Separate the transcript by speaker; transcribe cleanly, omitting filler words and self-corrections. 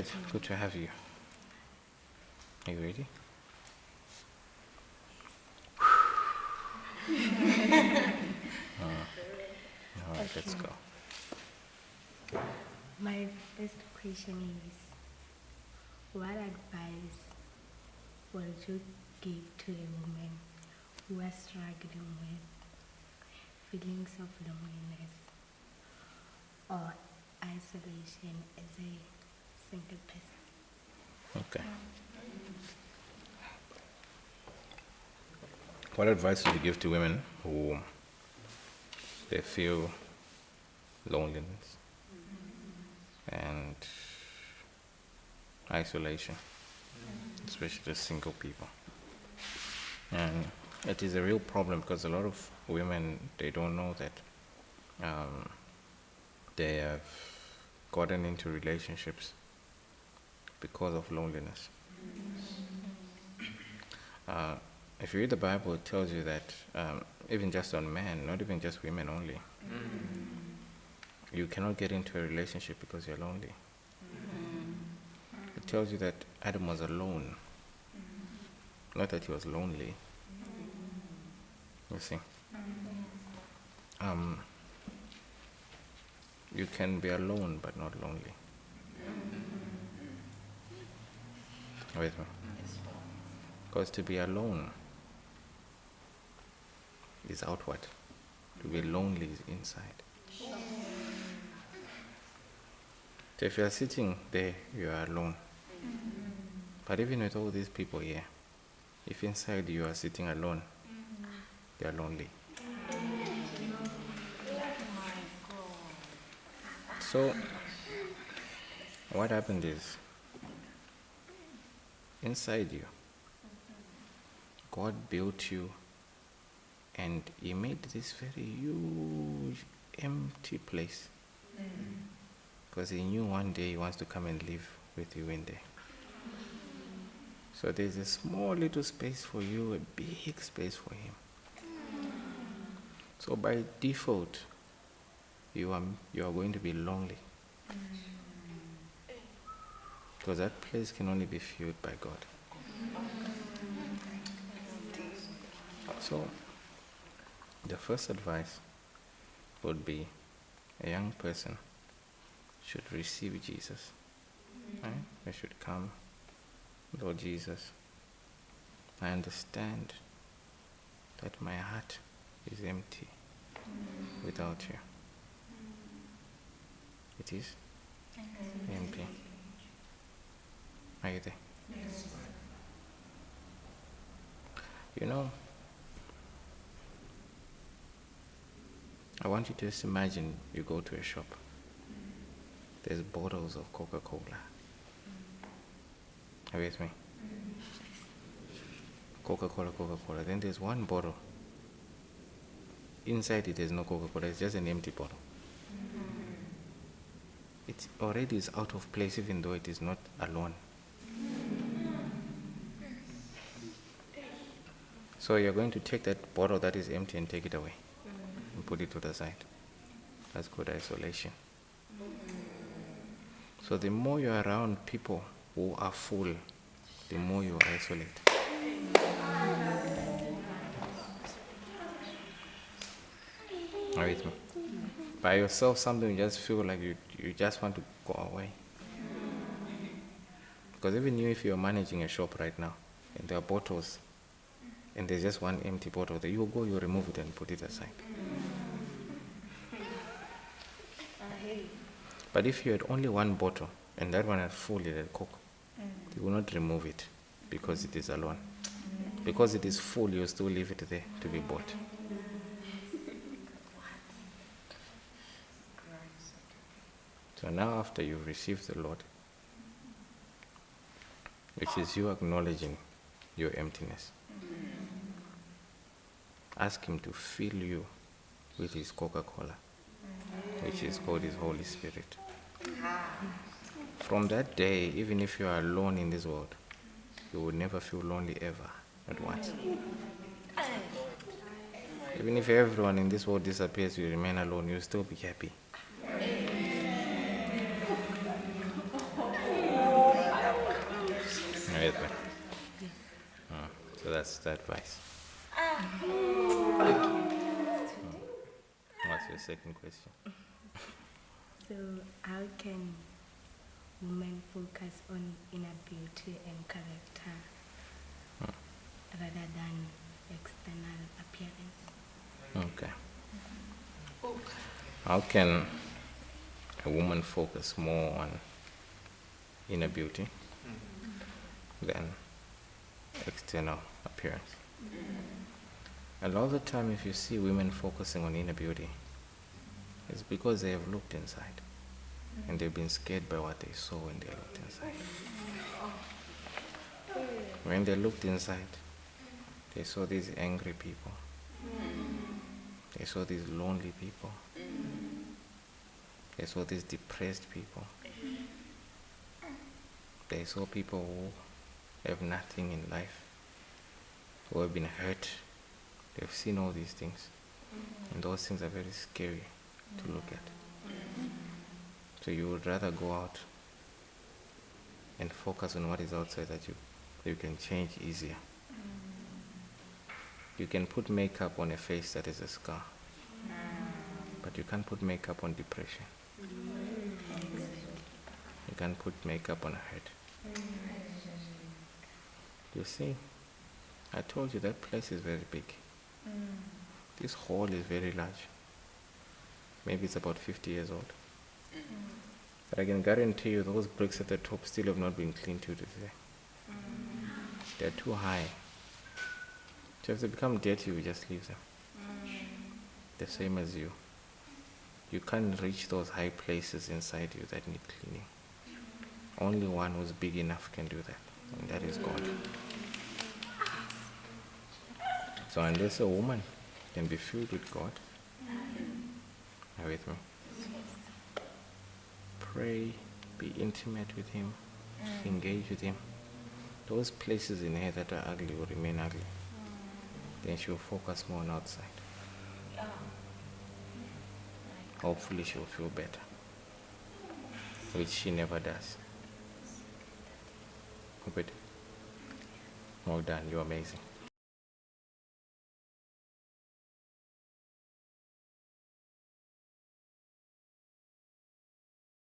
Speaker 1: Good. Good to have you. Are you ready? All right, let's go.
Speaker 2: My first question is, what advice would you give to a woman who is struggling with feelings of loneliness or isolation as a single person?
Speaker 1: Okay. What advice would you give to women who they feel loneliness and isolation, especially single people? And it is a real problem because a lot of women, they don't know that they have gotten into relationships because of loneliness. If you read the Bible, it tells you that even just on men, not even just women only, you cannot get into a relationship because you're lonely. It tells you that Adam was alone, not that he was lonely. You see? You can be alone but not lonely. Wait a minute. Because to be alone is outward. To be lonely is inside. So if you are sitting there, you are alone. But even with all these people here, if inside you are sitting alone, they are lonely. So what happened is, inside you, God built you and He made this very huge empty place. Because He knew one day He wants to come and live with you in there. So there's a small little space for you, a big space for Him. So by default, you are going to be lonely. Because that place can only be filled by God. So, the first advice would be a young person should receive Jesus. Right? They should come, Lord Jesus, I understand that my heart is empty without you. It is empty. Are you there?
Speaker 3: Yes.
Speaker 1: You know, I want you to just imagine you go to a shop. There's bottles of Coca-Cola. Are you with me? Coca-Cola, Coca-Cola. Then there's one bottle. Inside it there's no Coca-Cola, it's just an empty bottle. It already is out of place even though it is not alone. So you're going to take that bottle that is empty and take it away and put it to the side. That's called isolation. So the more you're around people who are full, the more you isolate. Are you with me? By yourself, sometimes you just feel like you just want to go away. Because even you, if you're managing a shop right now, and there are bottles, and there's just one empty bottle, there you go, you remove it and put it aside. But if you had only one bottle, and that one had fully had Coke, you will not remove it because it is alone. Because it is full, you still leave it there to be bought. So now after you've received the Lord, which is you acknowledging your emptiness, ask Him to fill you with His Coca-Cola, which is called His Holy Spirit. From that day, even if you are alone in this world, you will never feel lonely ever, not once. Even if everyone in this world disappears, you remain alone, you'll still be happy. With me?
Speaker 2: Yes.
Speaker 1: So that's the advice. What's your second question?
Speaker 2: So how can women focus on inner beauty and character rather than external appearance?
Speaker 1: Okay. How can a woman focus more on inner beauty than external appearance? A lot of the time, if you see women focusing on inner beauty, it's because they have looked inside and they've been scared by what they saw when they looked inside. When they looked inside, they saw these angry people. They saw these lonely people. They saw these depressed people. They saw people who have nothing in life, who have been hurt. They've seen all these things. And those things are very scary to look at. So you would rather go out and focus on what is outside that you can change easier. You can put makeup on a face that is a scar, but you can't put makeup on depression. You can't put makeup on a hurt. You see, I told you that place is very big. This hall is very large. Maybe it's about 50 years old. But I can guarantee you those bricks at the top still have not been cleaned to today. They're too high. So if they become dirty, we just leave them. The same as you. You can't reach those high places inside you that need cleaning. Only one who's big enough can do that, and that is God. So unless a woman can be filled with God, are you with me? Pray, be intimate with Him, engage with Him. Those places in her that are ugly will remain ugly. Then she'll focus more on outside. Hopefully she'll feel better, which she never does. Good. Well done, you're amazing.